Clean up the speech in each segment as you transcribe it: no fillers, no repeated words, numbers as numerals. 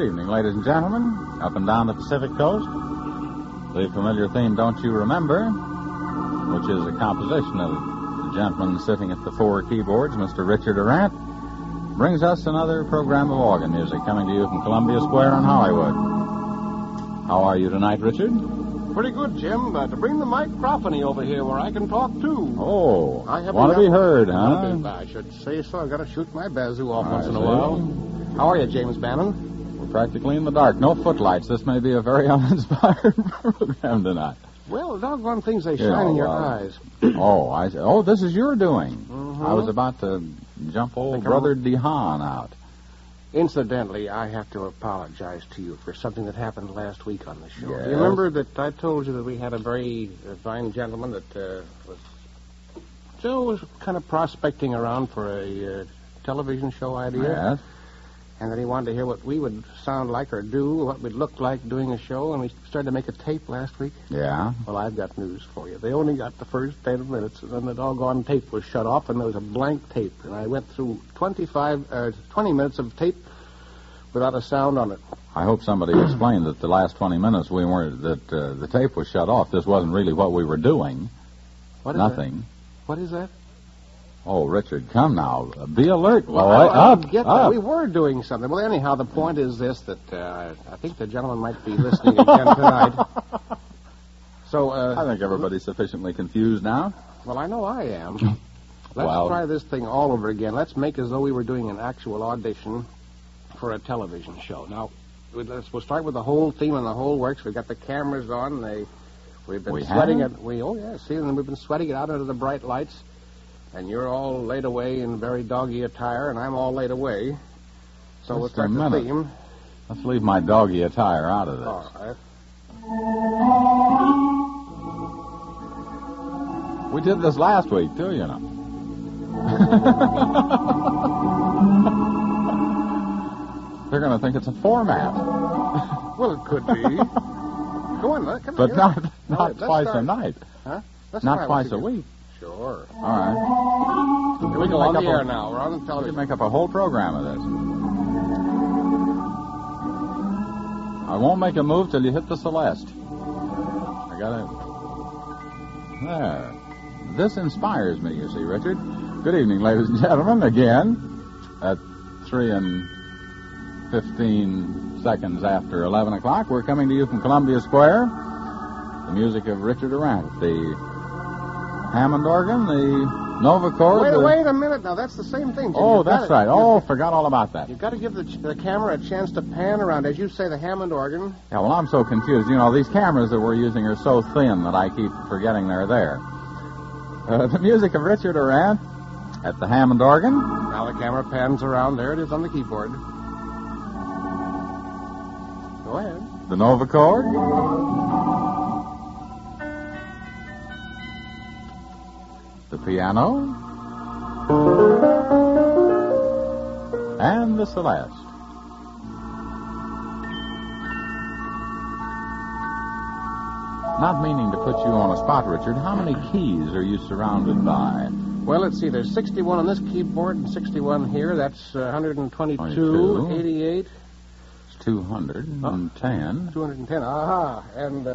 evening, ladies and gentlemen, up and down the Pacific Coast. The familiar theme, Don't You Remember, which is a composition of the gentleman sitting at the four keyboards, Mr. Richard Aurandt, brings us another program of organ music coming to you from Columbia Square in Hollywood. How are you tonight, Richard? Pretty good, Jim, but to bring the microphony over here where I can talk, too. Oh, want to be heard, huh? I should say so. I've got to shoot my bazoo off once in a while. How are you, James Bannon? We're practically in the dark. No footlights. This may be a very uninspired program tonight. Well, doggone things, they shine in your eyes. Oh, this is your doing. Mm-hmm. I was about to jump old Brother DeHaan out. Incidentally, I have to apologize to you for something that happened last week on the show. Yes. Do you remember that I told you that we had a very fine gentleman that was kind of prospecting around for a television show idea? Yes. And that he wanted to hear what we would sound like or do, what we'd look like doing a show, and we started to make a tape last week. Yeah? Well, I've got news for you. They only got the first 10 minutes, and then the doggone tape was shut off, and there was a blank tape. And I went through 20 minutes of tape without a sound on it. I hope somebody explained that the last 20 minutes the tape was shut off. This wasn't really what we were doing. What is Nothing. That? What is that? Oh, Richard, come now. Be alert. Well, I get that. We were doing something. Well, anyhow, the point is this, that I think the gentleman might be listening again tonight. So, I think everybody's sufficiently confused now. Well, I know I am. Let's try this thing all over again. Let's make as though we were doing an actual audition for a television show. Now, we'll start with the whole theme and the whole works. We've got the cameras on. We've been sweating it. And we've been sweating it out under the bright lights. And you're all laid away in very doggy attire, and I'm all laid away. So we'll start the theme. Let's leave my doggy attire out of this. All right. We did this last week, too, you know. They're going to think it's a format. Well, it could be. Go on, come but on. not twice a night. Huh? Not twice a week. Sure. All right. We go on the air now. We're on the television. We can make up a whole program of this. I won't make a move till you hit the Celeste. I got it. There. This inspires me, you see, Richard. Good evening, ladies and gentlemen. Again, at 3:15 after 11 o'clock, we're coming to you from Columbia Square. The music of Richard Aurandt, the Hammond organ, the Nova chord. Wait a minute now. That's the same thing, Jim. Oh, that's right. Forgot all about that. You've got to give the camera a chance to pan around. As you say, the Hammond organ. Yeah, well, I'm so confused. You know, these cameras that we're using are so thin that I keep forgetting they're there. The music of Richard Aurandt at the Hammond organ. Now the camera pans around. There it is on the keyboard. Go ahead. The Nova chord. The piano, and the Celeste. Not meaning to put you on a spot, Richard, how many keys are you surrounded by? Well, let's see. There's 61 on this keyboard and 61 here. That's 122, 88. It's 210. 210. Aha. And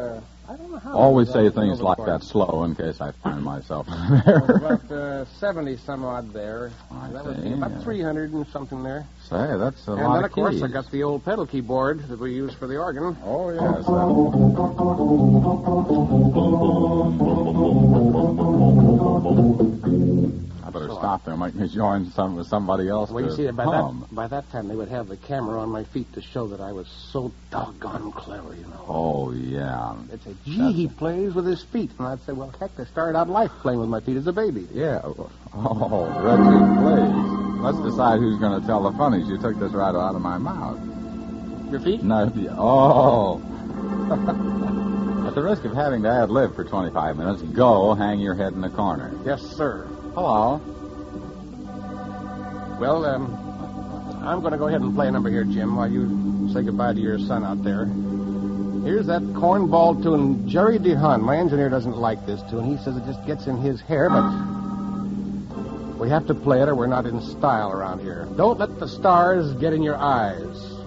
I don't know how. Always say things like that slow in case I find myself there. About 70 some odd there. That would be about 300 and something there. Say, that's a lot of keys. And then, of course, I got the old pedal keyboard that we use for the organ. Oh, yes. I better stop there. Make me join somebody else. Well, you see, by that time, they would have the camera on my feet to show that I was so doggone clever, you know. Oh, yeah. They'd say, gee, he plays with his feet. And I'd say, well, heck, I started out life playing with my feet as a baby. Yeah. Oh, Richard, please. Let's decide who's going to tell the funnies. You took this right out of my mouth. Your feet? No. Oh. At the risk of having to ad-lib for 25 minutes, go hang your head in the corner. Yes, sir. Hello. Well, I'm going to go ahead and play a number here, Jim, while you say goodbye to your son out there. Here's that cornball tune, Jerry DeHaan. My engineer doesn't like this tune. He says it just gets in his hair, but we have to play it or we're not in style around here. Don't let the stars get in your eyes.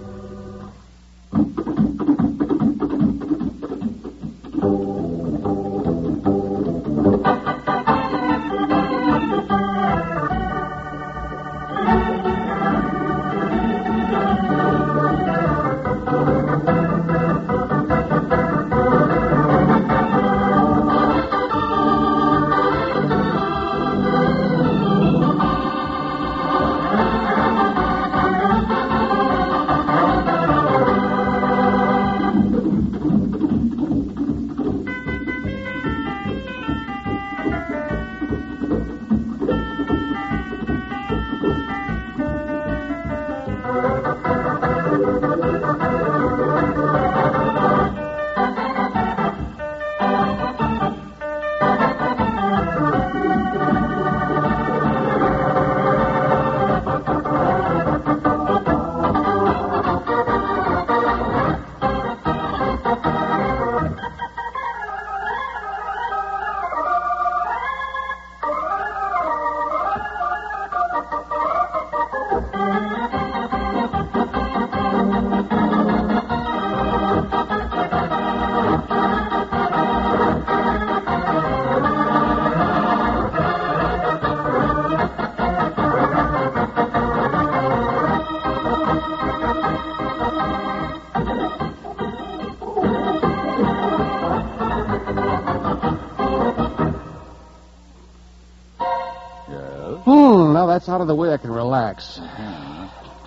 Now that's out of the way, I can relax.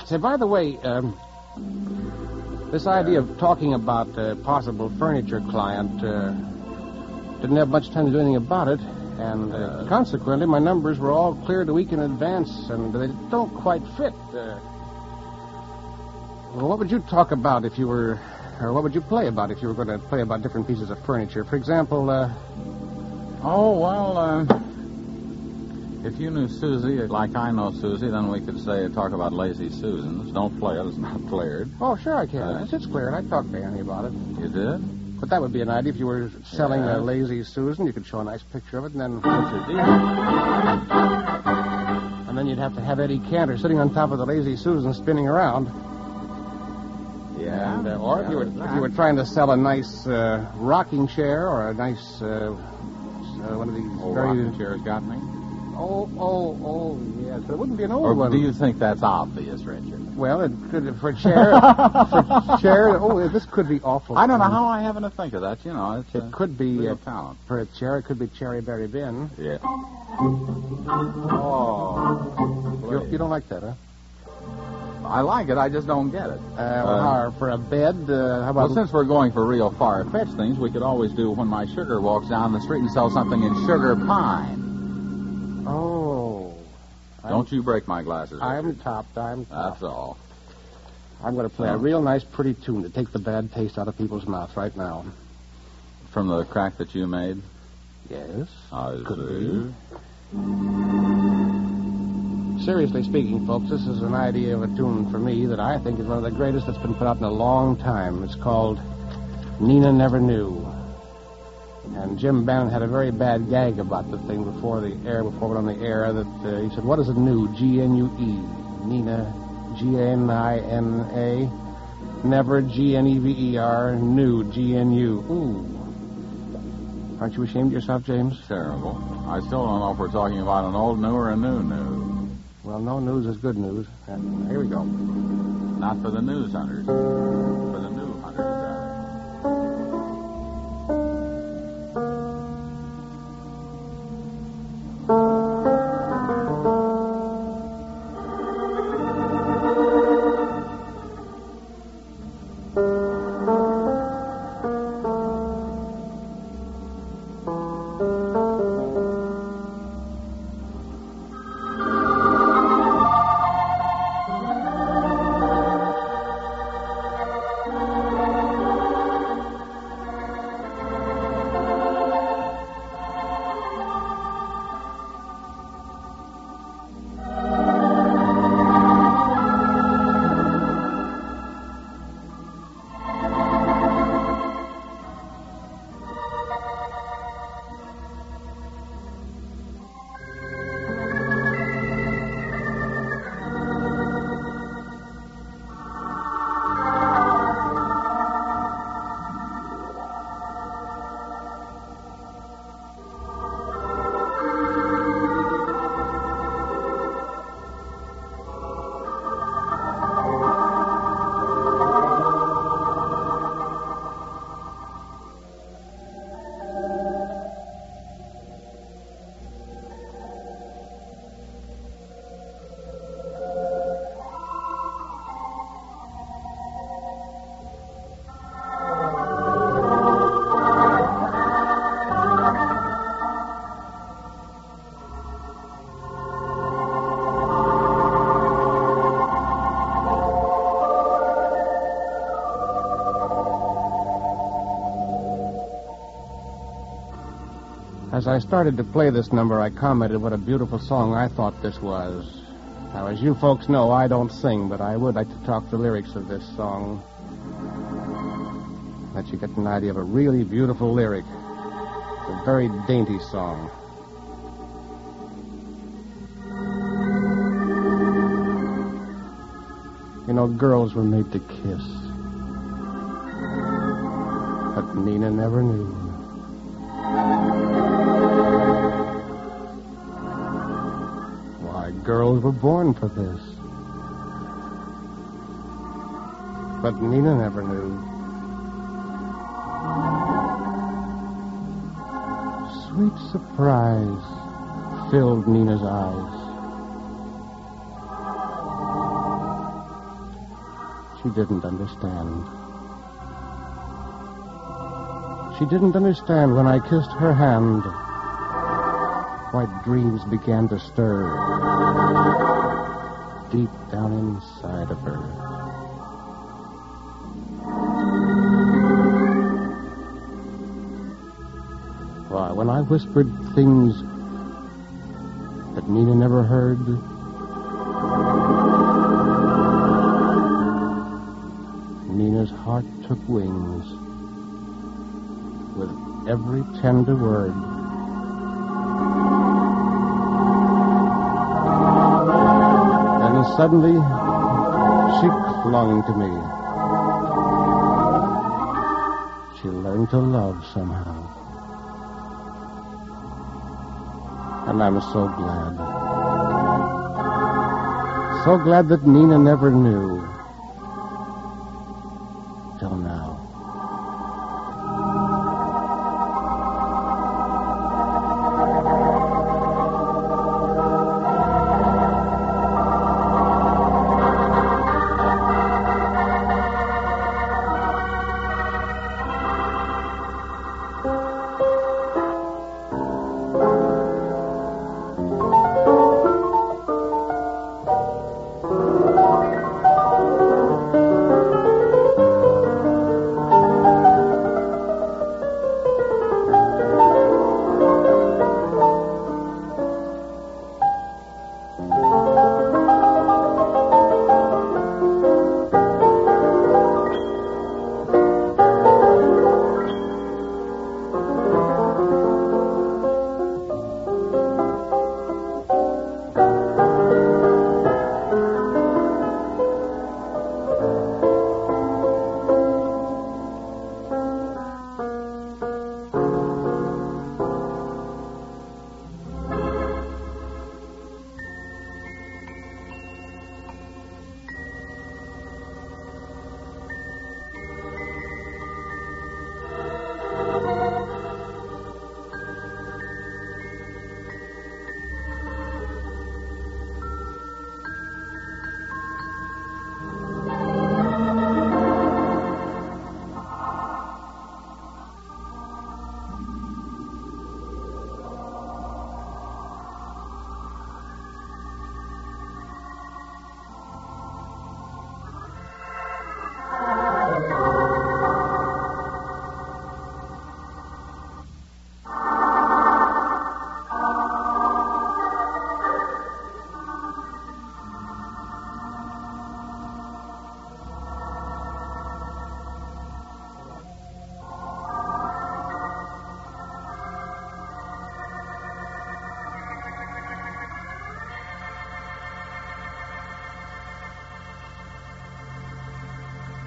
Say, by the way, this idea of talking about a possible furniture client didn't have much time to do anything about it, and consequently, my numbers were all cleared a week in advance, and they don't quite fit. Well, what would you talk about if you were, or what would you play about if you were going to play about different pieces of furniture? For example, if you knew Susie like I know Susie, then we could talk about Lazy Susans. Don't play it. It's not cleared. Oh, sure I can. It's cleared. I talked to Annie about it. You did? But that would be an idea. If you were selling a Lazy Susan, you could show a nice picture of it, and then... What's your deal? And then you'd have to have Eddie Cantor sitting on top of the Lazy Susan spinning around. Yeah. And, or if you were trying to sell a nice rocking chair or a nice one of these rocking chairs got me? Oh, yes. But it wouldn't be an old one. Or do you think that's obvious, Richard? Well, it could, for a chair, this could be awful. I don't know how I happen to think of that. You know, it could be talent. For a chair. It could be Cherry Berry Bin. Yeah. Oh, you don't like that, huh? I like it. I just don't get it. For a bed, how about? Well, since we're going for real far-fetched things, we could always do When My Sugar Walks Down the Street and sell something in sugar pine. Oh. Don't you break my glasses, Richard. I'm topped. That's all. I'm going to play a real nice, pretty tune to take the bad taste out of people's mouths right now. From the crack that you made? Yes. Could be. Seriously speaking, folks, this is an idea of a tune for me that I think is one of the greatest that's been put out in a long time. It's called Nina Never Knew. And Jim Bannon had a very bad gag about the thing before it went on the air, that he said, what is a new? G-N-U-E. Nina, G-N-I-N-A. Never, G-N-E-V-E-R. New, G-N-U. Ooh. Aren't you ashamed of yourself, James? Terrible. I still don't know if we're talking about an old new or a new new. Well, no news is good news. And here we go. Not for the news hunters. For the new hunters, rather. As I started to play this number, I commented what a beautiful song I thought this was. Now, as you folks know, I don't sing, but I would like to talk the lyrics of this song. Let you get an idea of a really beautiful lyric. It's a very dainty song. You know, girls were made to kiss. But Nina never knew. Why, girls were born for this. But Nina never knew. Sweet surprise filled Nina's eyes. She didn't understand. She didn't understand when I kissed her hand. White dreams began to stir deep down inside of her. Why, when I whispered things that Nina never heard, Nina's heart took wings with every tender word. And suddenly, she clung to me. She learned to love somehow. And I'm so glad. So glad that Nina never knew. Till now.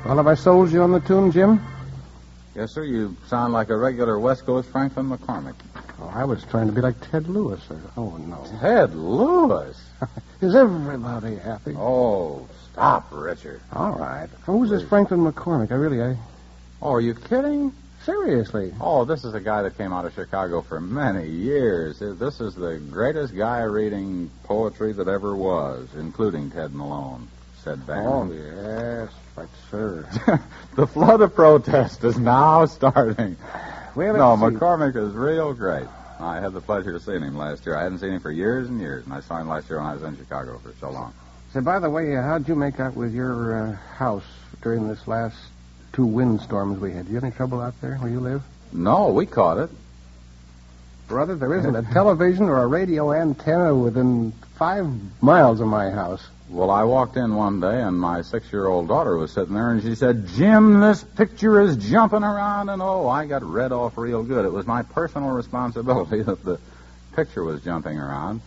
Well, have I sold you on the tune, Jim? Yes, sir. You sound like a regular West Coast Franklin McCormick. Oh, I was trying to be like Ted Lewis. Oh, no. Ted Lewis? Is everybody happy? Oh, stop, Richard. All right. Who's this Franklin McCormick? Oh, are you kidding? Seriously? Oh, this is a guy that came out of Chicago for many years. This is the greatest guy reading poetry that ever was, including Ted Malone, said Bannon. Oh, yes. Right, sir. The flood of protest is now starting. Well, no, McCormick is real great. I had the pleasure of seeing him last year. I hadn't seen him for years and years, and I saw him last year when I was in Chicago for so long. Say, by the way, how'd you make out with your house during this last 2 windstorms we had? Did you have any trouble out there where you live? No, we caught it. Brother, there isn't a television or a radio antenna within 5 miles of my house. Well, I walked in one day, and my 6-year-old daughter was sitting there, and she said, Jim, this picture is jumping around, and I got read off real good. It was my personal responsibility that the picture was jumping around.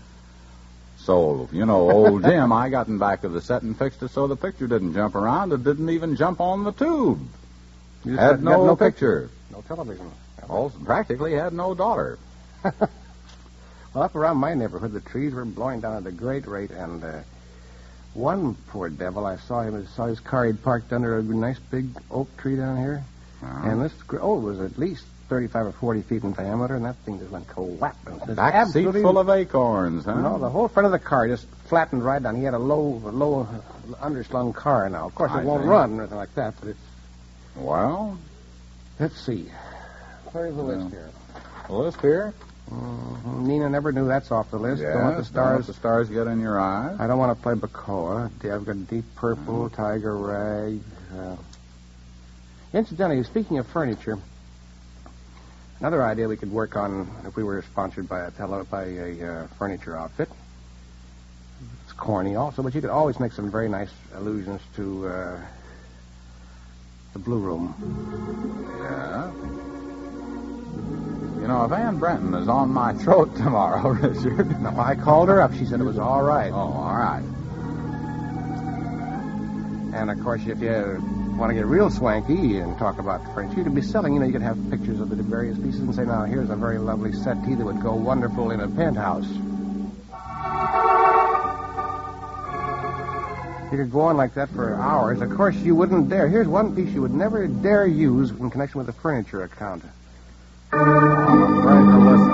So, old Jim, I got in back of the set and fixed it so the picture didn't jump around. It didn't even jump on the tube. You had no picture. No television. Practically had no daughter. Well, up around my neighborhood, the trees were blowing down at a great rate, and one poor devil, I saw his car. He'd parked under a nice big oak tree down here, and it was at least 35 or 40 feet in diameter, and that thing just went collapsing. Back seat full of acorns, huh? No, the whole front of the car just flattened right down. He had a low underslung car now. Of course, it won't run or anything like that, but it's... Well? Let's see. Where's the list here? The list here? Mm-hmm. Nina never knew that's off the list. Yes, don't let the stars get in your eyes. I don't want to play Bacoa. I've got Deep Purple, Tiger Rag. Incidentally, speaking of furniture, another idea we could work on if we were sponsored by a furniture outfit. It's corny also, but you could always make some very nice allusions to the Blue Room. Yeah. If Ann Brenton is on my throat tomorrow, Richard. No, I called her up. She said it was all right. Oh, all right. And, of course, if you want to get real swanky and talk about the furniture, you could be selling, you could have pictures of the various pieces and say, now, here's a very lovely settee that would go wonderful in a penthouse. You could go on like that for hours. Of course, you wouldn't dare. Here's one piece you would never dare use in connection with a furniture account. I'm afraid to listen.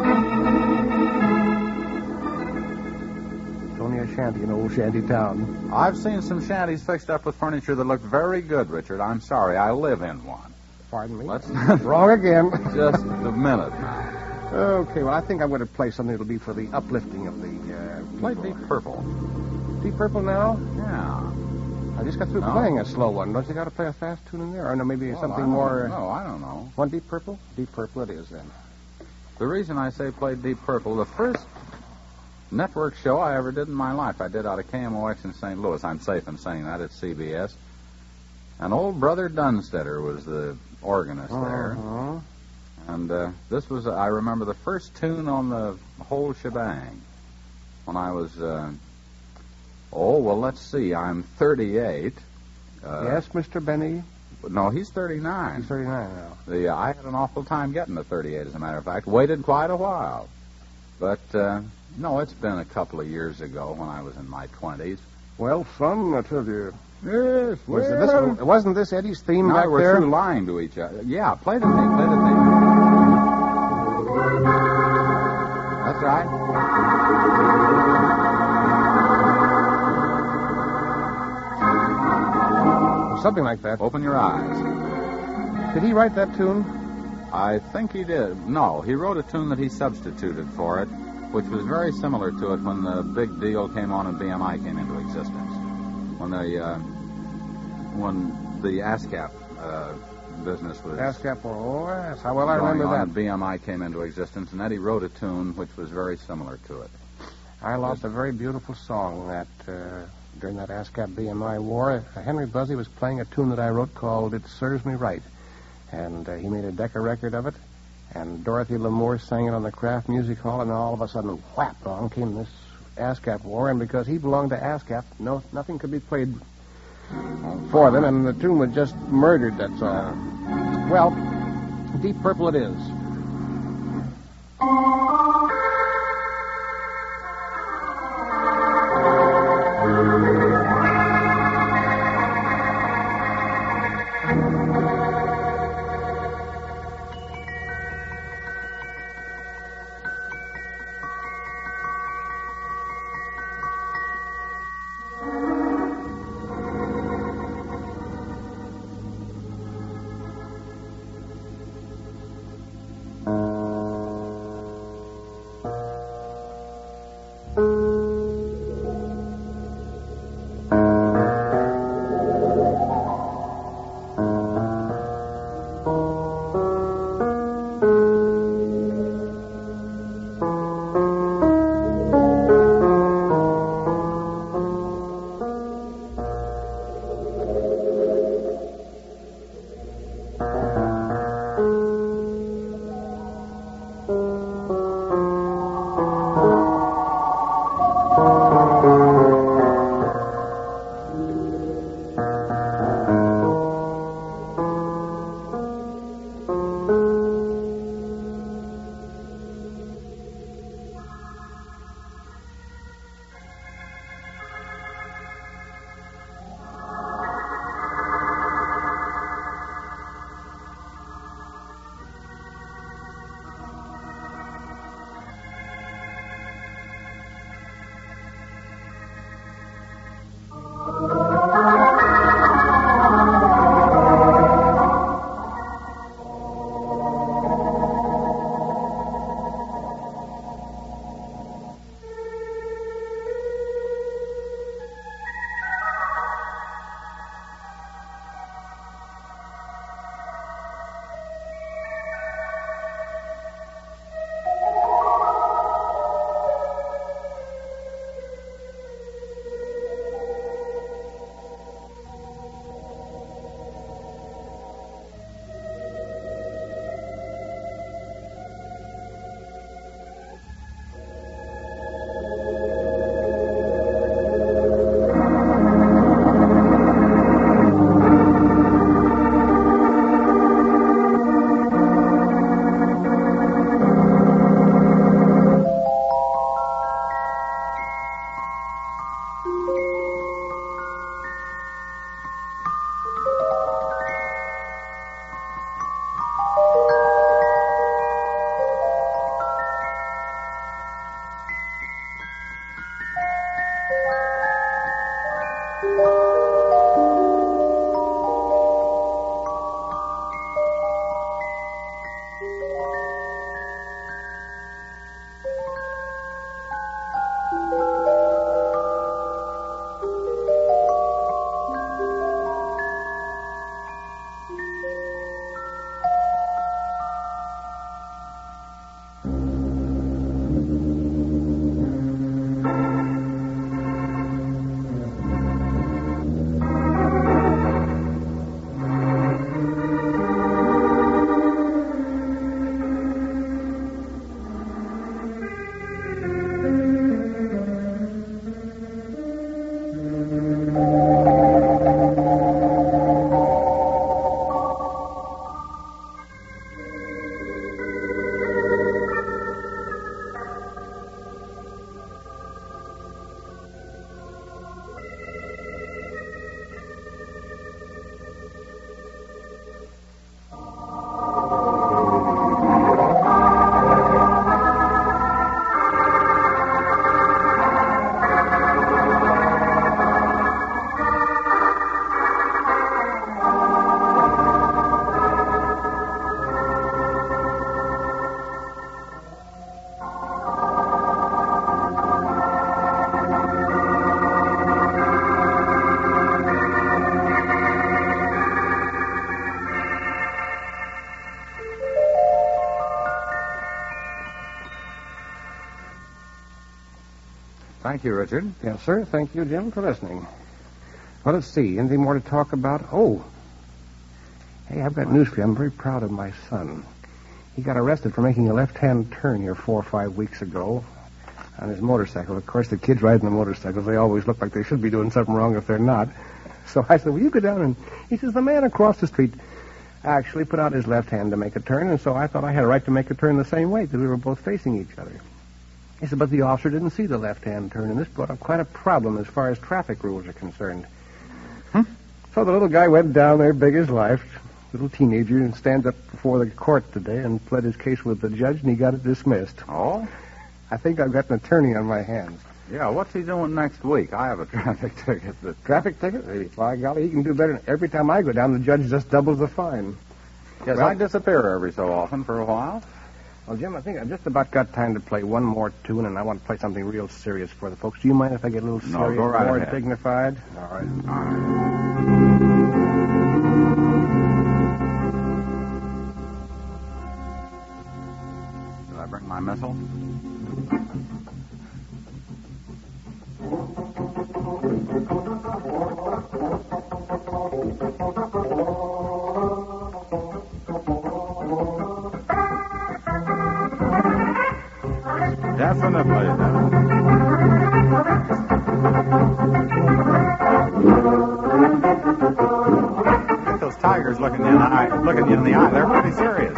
It's only a shanty in old shanty town. I've seen some shanties fixed up with furniture that looked very good, Richard. I'm sorry. I live in one. Pardon me? Let's Wrong again. Just a minute now. Okay, well, I think I'm going to play something that'll be for the uplifting of the... Play Deep Purple. Deep Purple now? Yeah. I just got through playing a slow one. Don't you got to play a fast tune in there? Or no, maybe something more... No, I don't know. One Deep Purple? Deep Purple it is, then. The reason I say play Deep Purple, the first network show I ever did in my life, I did out of KMOX in St. Louis. I'm safe in saying that. It's CBS. And old Brother Dunstetter was the organist there. And this was, I remember, the first tune on the whole shebang. When I was... let's see. I'm 38. Yes, Mr. Benny? No, he's 39. He's 39 now. I had an awful time getting to 38, as a matter of fact. Waited quite a while. But, no, it's been a couple of years ago when I was in my 20s. Well, son, I tell you. Yes, wasn't this Eddie's theme back there? We're through lying to each other. Yeah, play the theme, That's right. Something like that. Open your eyes. Did he write that tune? I think he did. No, he wrote a tune that he substituted for it, which was very similar to it when the big deal came on and BMI came into existence. When the ASCAP business was... ASCAP, yes. How well I remember that. And BMI came into existence, and Eddie wrote a tune which was very similar to it. I lost a very beautiful song that... during that ASCAP BMI war, Henry Buzzy was playing a tune that I wrote called It Serves Me Right. And he made a Decca record of it. And Dorothy Lamour sang it on the Kraft Music Hall. And then all of a sudden, whap, along came this ASCAP war. And because he belonged to ASCAP, nothing could be played for them. And the tune was just murdered, that's all. Well, Deep Purple it is. Thank you, Richard. Yes, sir. Thank you, Jim, for listening. Well, let's see. Anything more to talk about? Oh. Hey, I've got news for you. I'm very proud of my son. He got arrested for making a left-hand turn here 4 or 5 weeks ago on his motorcycle. Of course, the kids riding the motorcycles, they always look like they should be doing something wrong if they're not. So I said, will you go down and... He says, the man across the street actually put out his left hand to make a turn, and so I thought I had a right to make a turn the same way because we were both facing each other. He said, but the officer didn't see the left-hand turn, and this brought up quite a problem as far as traffic rules are concerned. So the little guy went down there, big as life, little teenager, and stands up before the court today and pled his case with the judge, and he got it dismissed. Oh? I think I've got an attorney on my hands. Yeah, what's he doing next week? I have a traffic ticket. Traffic ticket? By golly, he can do better. Every time I go down, the judge just doubles the fine. Yes, well, I disappear every so often for a while. Well, Jim, I think I've just about got time to play one more tune, and I want to play something real serious for the folks. Do you mind if I get a little serious, go right more ahead. Dignified? All right. All right. Did I bring my missile? Definitely. Look, those tigers looking you in the eye. They're pretty serious.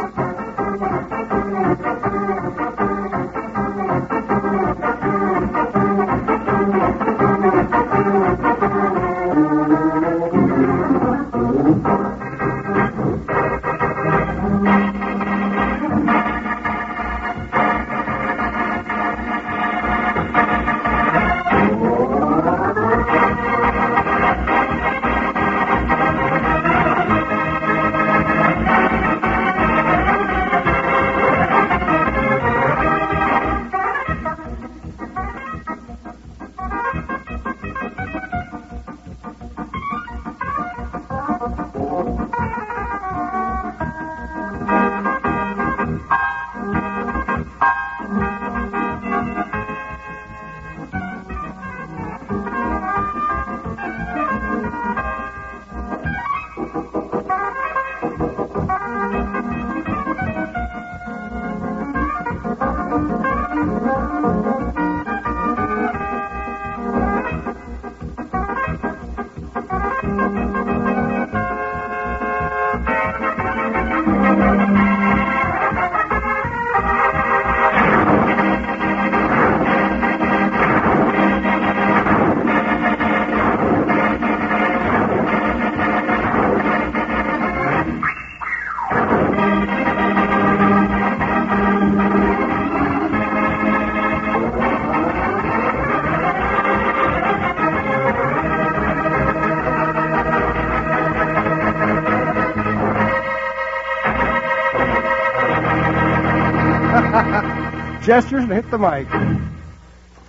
Gestures and hit the mic.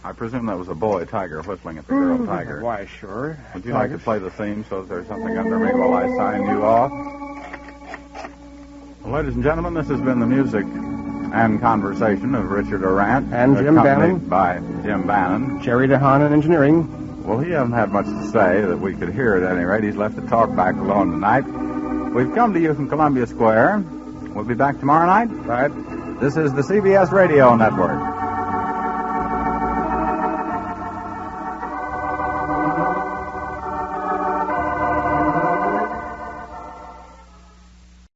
I presume that was a boy tiger whistling at the girl tiger. Why, sure. Would you like to play the theme so that there's something under me while I sign you off? Well, ladies and gentlemen, this has been the music and conversation of Richard Aurandt. And Jim Bannon. By Jim Bannon. Jerry DeHaan in engineering. Well, he hasn't had much to say that we could hear at any rate. He's left the talk back alone tonight. We've come to you from Columbia Square. We'll be back tomorrow night. Right. This is the CBS Radio Network.